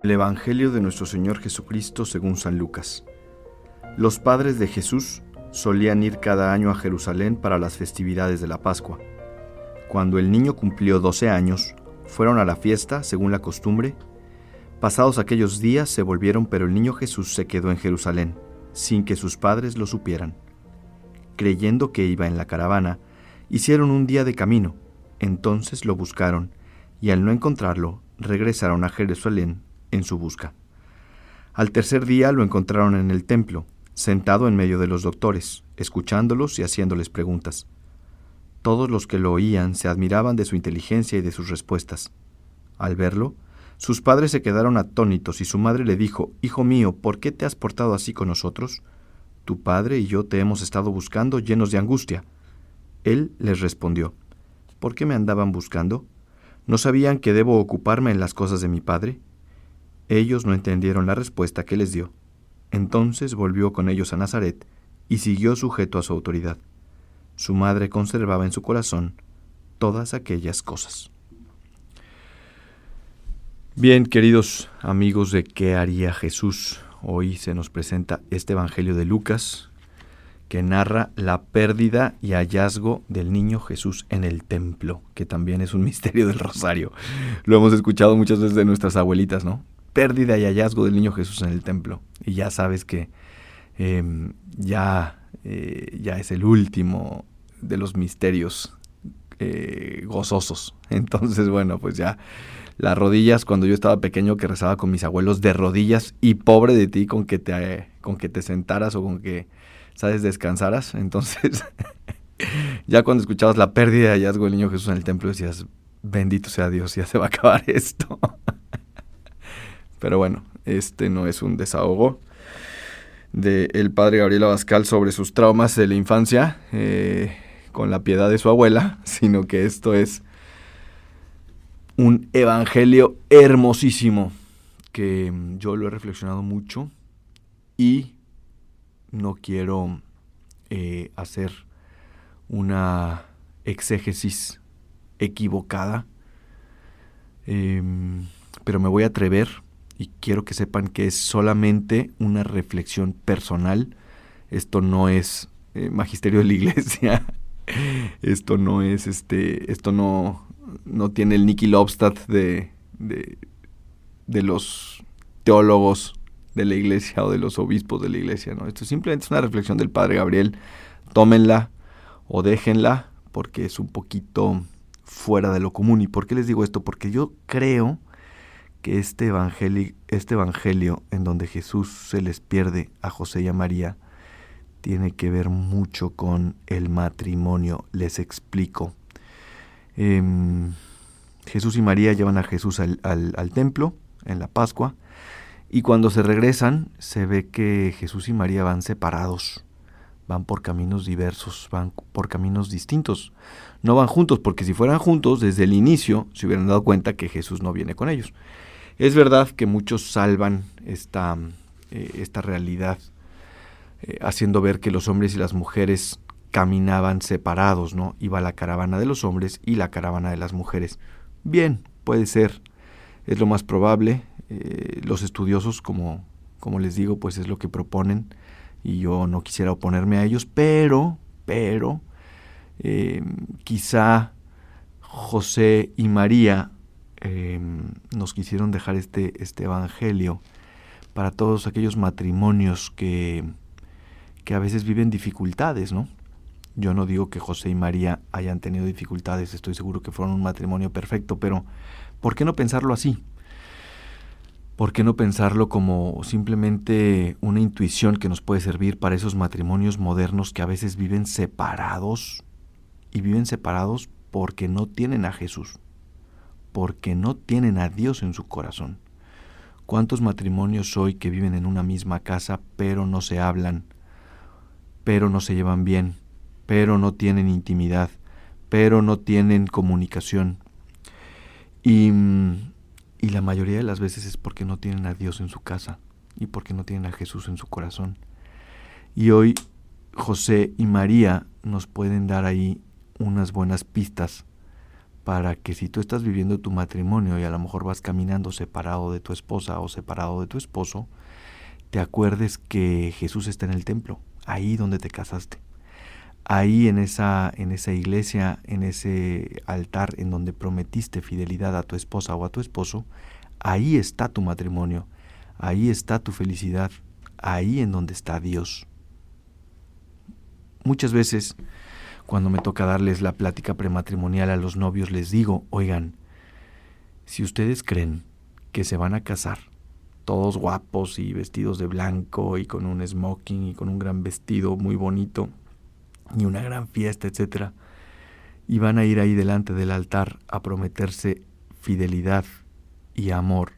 El Evangelio de nuestro Señor Jesucristo según San Lucas. Los padres de Jesús solían ir cada año a Jerusalén para las festividades de la Pascua. Cuando el niño cumplió 12 años, fueron a la fiesta según la costumbre. Pasados aquellos días se volvieron, pero el niño Jesús se quedó en Jerusalén, sin que sus padres lo supieran. Creyendo que iba en la caravana, hicieron un día de camino. Entonces lo buscaron, y al no encontrarlo, regresaron a Jerusalén en su busca. Al tercer día lo encontraron en el templo, sentado en medio de los doctores, escuchándolos y haciéndoles preguntas. Todos los que lo oían se admiraban de su inteligencia y de sus respuestas. Al verlo, sus padres se quedaron atónitos y su madre le dijo: «Hijo mío, ¿por qué te has portado así con nosotros? Tu padre y yo te hemos estado buscando llenos de angustia». Él les respondió: «¿Por qué me andaban buscando? ¿No sabían que debo ocuparme en las cosas de mi padre?». Ellos no entendieron la respuesta que les dio. Entonces volvió con ellos a Nazaret y siguió sujeto a su autoridad. Su madre conservaba en su corazón todas aquellas cosas. Bien, queridos amigos de ¿Qué haría Jesús? Hoy se nos presenta este Evangelio de Lucas, que narra la pérdida y hallazgo del niño Jesús en el templo, que también es un misterio del Rosario. Lo hemos escuchado muchas veces de nuestras abuelitas, ¿no? Pérdida y hallazgo del niño Jesús en el templo. Y ya sabes que ya es el último de los misterios gozosos. Entonces, bueno, pues ya las rodillas, cuando yo estaba pequeño que rezaba con mis abuelos de rodillas, y pobre de ti con que te sentaras o con que, ¿sabes?, descansaras. Entonces, ya cuando escuchabas la pérdida y hallazgo del niño Jesús en el templo, decías: bendito sea Dios, ya se va a acabar esto. Pero bueno, este no es un desahogo del padre Gabriel Abascal sobre sus traumas de la infancia con la piedad de su abuela, sino que esto es un evangelio hermosísimo que yo lo he reflexionado mucho y no quiero hacer una exégesis equivocada, pero me voy a atrever. Y quiero que sepan que es solamente una reflexión personal. Esto no es magisterio de la iglesia. Esto no es esto no tiene el Niki Lobstad de los teólogos de la iglesia o de los obispos de la iglesia, ¿no? Esto simplemente es una reflexión del padre Gabriel. Tómenla o déjenla, porque es un poquito fuera de lo común. ¿Y por qué les digo esto? Porque yo creo que este evangelio en donde Jesús se les pierde a José y a María tiene que ver mucho con el matrimonio. Les explico. Jesús y María llevan a Jesús al templo en la Pascua, y cuando se regresan se ve que Jesús y María van separados, van por caminos diversos, van por caminos distintos. No van juntos, porque si fueran juntos desde el inicio se hubieran dado cuenta que Jesús no viene con ellos. Es verdad que muchos salvan esta realidad haciendo ver que los hombres y las mujeres caminaban separados, ¿no? Iba la caravana de los hombres y la caravana de las mujeres. Bien, puede ser, es lo más probable. Los estudiosos, como les digo, pues es lo que proponen, y yo no quisiera oponerme a ellos, pero quizá José y María nos quisieron dejar este evangelio para todos aquellos matrimonios que a veces viven dificultades, ¿no? Yo no digo que José y María hayan tenido dificultades, estoy seguro que fueron un matrimonio perfecto, pero ¿por qué no pensarlo así? ¿Por qué no pensarlo como simplemente una intuición que nos puede servir para esos matrimonios modernos que a veces viven separados, y viven separados porque no tienen a Jesús, porque no tienen a Dios en su corazón? ¿Cuántos matrimonios hoy que viven en una misma casa, pero no se hablan, pero no se llevan bien, pero no tienen intimidad, pero no tienen comunicación? Y la mayoría de las veces es porque no tienen a Dios en su casa y porque no tienen a Jesús en su corazón. Y hoy José y María nos pueden dar ahí unas buenas pistas para que si tú estás viviendo tu matrimonio y a lo mejor vas caminando separado de tu esposa o separado de tu esposo, te acuerdes que Jesús está en el templo, ahí donde te casaste. Ahí en esa iglesia, en ese altar en donde prometiste fidelidad a tu esposa o a tu esposo, ahí está tu matrimonio, ahí está tu felicidad, ahí en donde está Dios. Muchas veces, cuando me toca darles la plática prematrimonial a los novios, les digo, oigan, si ustedes creen que se van a casar, todos guapos y vestidos de blanco y con un smoking y con un gran vestido muy bonito y una gran fiesta, etcétera, y van a ir ahí delante del altar a prometerse fidelidad y amor,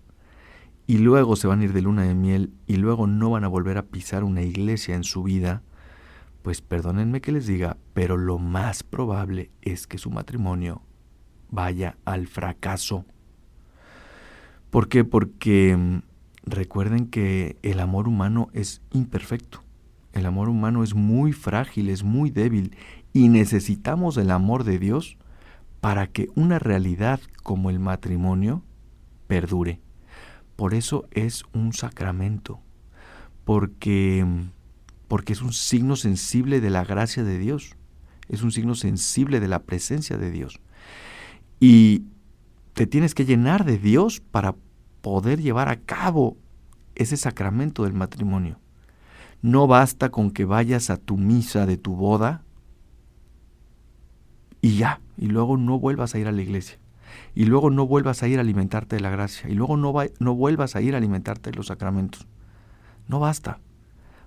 y luego se van a ir de luna de miel y luego no van a volver a pisar una iglesia en su vida, pues perdónenme que les diga, pero lo más probable es que su matrimonio vaya al fracaso. ¿Por qué? Porque recuerden que el amor humano es imperfecto. El amor humano es muy frágil, es muy débil y necesitamos el amor de Dios para que una realidad como el matrimonio perdure. Por eso es un sacramento, porque es un signo sensible de la gracia de Dios, es un signo sensible de la presencia de Dios. Y te tienes que llenar de Dios para poder llevar a cabo ese sacramento del matrimonio. No basta con que vayas a tu misa de tu boda y ya, y luego no vuelvas a ir a la iglesia, y luego no vuelvas a ir a alimentarte de la gracia, y luego no vuelvas a ir a alimentarte de los sacramentos. No basta,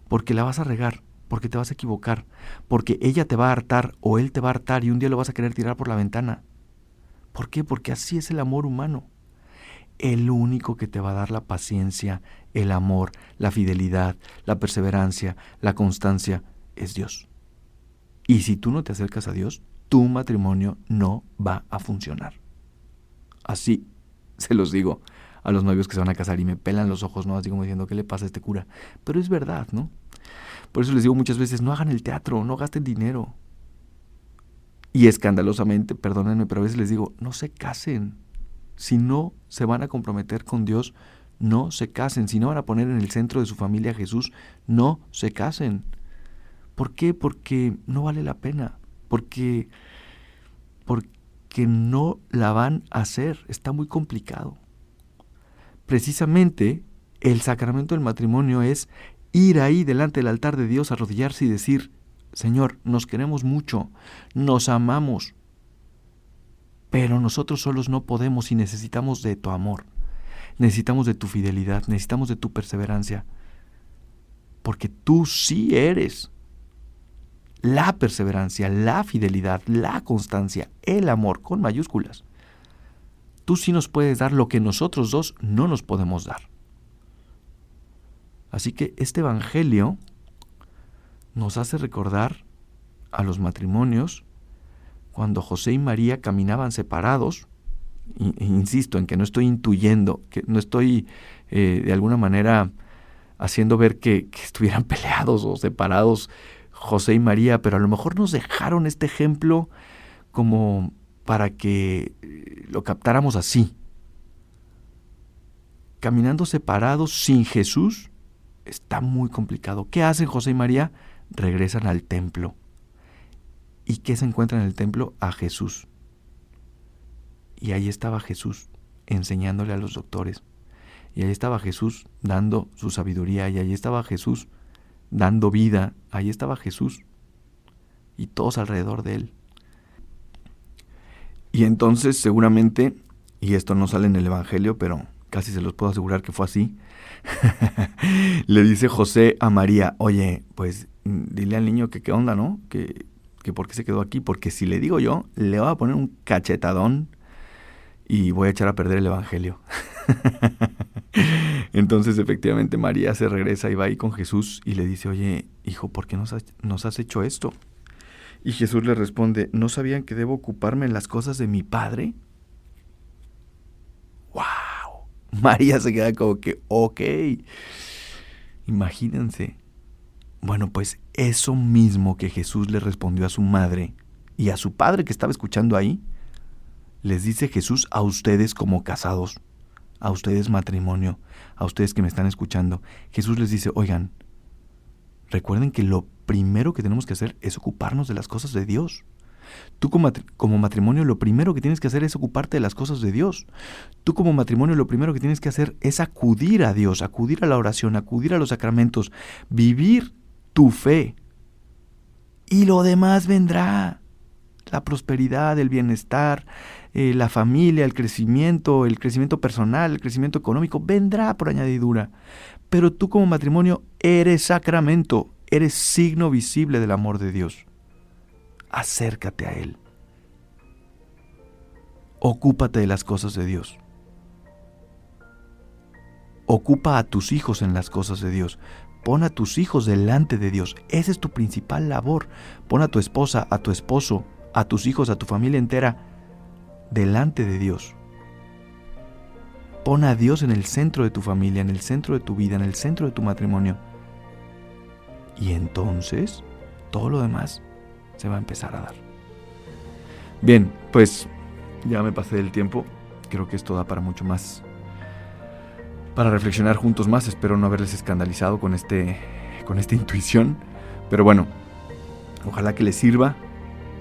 porque la vas a regar, porque te vas a equivocar, porque ella te va a hartar o él te va a hartar y un día lo vas a querer tirar por la ventana. ¿Por qué? Porque así es el amor humano. El único que te va a dar la paciencia, el amor, la fidelidad, la perseverancia, la constancia, es Dios. Y si tú no te acercas a Dios, tu matrimonio no va a funcionar. Así se los digo a los novios que se van a casar y me pelan los ojos, ¿no? Así como diciendo, ¿qué le pasa a este cura? Pero es verdad, ¿no? Por eso les digo muchas veces, no hagan el teatro, no gasten dinero. Y escandalosamente, perdónenme, pero a veces les digo, no se casen. Si no se van a comprometer con Dios, no se casen. Si no van a poner en el centro de su familia a Jesús, no se casen. ¿Por qué? Porque no vale la pena. Porque no la van a hacer. Está muy complicado. Precisamente, el sacramento del matrimonio es ir ahí delante del altar de Dios, arrodillarse y decir, Señor, nos queremos mucho, nos amamos, pero nosotros solos no podemos y necesitamos de tu amor, necesitamos de tu fidelidad, necesitamos de tu perseverancia, porque tú sí eres la perseverancia, la fidelidad, la constancia, el amor con mayúsculas. Tú sí nos puedes dar lo que nosotros dos no nos podemos dar. Así que este evangelio nos hace recordar a los matrimonios cuando José y María caminaban separados. Insisto en que no estoy intuyendo, que no estoy de alguna manera haciendo ver que estuvieran peleados o separados José y María, pero a lo mejor nos dejaron este ejemplo como para que lo captáramos así. Caminando separados sin Jesús está muy complicado. ¿Qué hacen José y María? Regresan al templo. ¿Y qué se encuentra en el templo? A Jesús. Y ahí estaba Jesús enseñándole a los doctores. Y ahí estaba Jesús dando su sabiduría. Y ahí estaba Jesús dando vida. Ahí estaba Jesús. Y todos alrededor de él. Y entonces seguramente, y esto no sale en el Evangelio, pero casi se los puedo asegurar que fue así, le dice José a María, oye, pues dile al niño que qué onda, ¿no? Que por qué se quedó aquí, porque si le digo yo, le voy a poner un cachetadón y voy a echar a perder el Evangelio. Entonces efectivamente María se regresa y va ahí con Jesús y le dice, oye, hijo, ¿por qué nos has hecho esto? Y Jesús le responde, ¿no sabían que debo ocuparme en las cosas de mi Padre? ¡Wow! María se queda como que, ok. Imagínense. Bueno, pues eso mismo que Jesús le respondió a su madre y a su padre que estaba escuchando ahí, Les dice Jesús a ustedes como casados, a ustedes matrimonio, a ustedes que me están escuchando. Jesús les dice, oigan, recuerden que lo primero que tenemos que hacer es ocuparnos de las cosas de Dios. Tú como matrimonio lo primero que tienes que hacer es ocuparte de las cosas de Dios. Tú como matrimonio lo primero que tienes que hacer es acudir a Dios, acudir a la oración, acudir a los sacramentos, vivir tu fe. Y lo demás vendrá. La prosperidad, el bienestar, la familia, el crecimiento personal, el crecimiento económico, vendrá por añadidura. Pero tú como matrimonio eres sacramento, eres signo visible del amor de Dios. Acércate a Él. Ocúpate de las cosas de Dios. Ocupa a tus hijos en las cosas de Dios. Pon a tus hijos delante de Dios. Esa es tu principal labor. Pon a tu esposa, a tu esposo, a tus hijos, a tu familia entera delante de Dios. Pon a Dios en el centro de tu familia, en el centro de tu vida, en el centro de tu matrimonio. Y entonces todo lo demás se va a empezar a dar. Bien, pues ya me pasé del tiempo. Creo que esto da para mucho más, para reflexionar juntos más. Espero no haberles escandalizado con esta intuición. Pero bueno, ojalá que les sirva.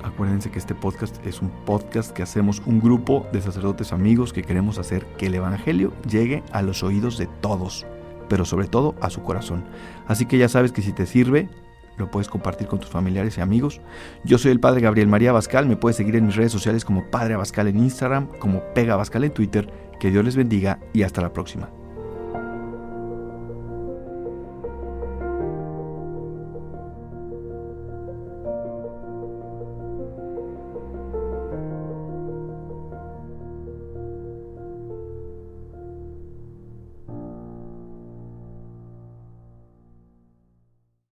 Acuérdense que este podcast es un podcast que hacemos un grupo de sacerdotes amigos que queremos hacer que el evangelio llegue a los oídos de todos, pero sobre todo a su corazón. Así que ya sabes que si te sirve, lo puedes compartir con tus familiares y amigos. Yo soy el Padre Gabriel María Abascal. Me puedes seguir en mis redes sociales como Padre Abascal en Instagram, como Pega Abascal en Twitter. Que Dios les bendiga y hasta la próxima.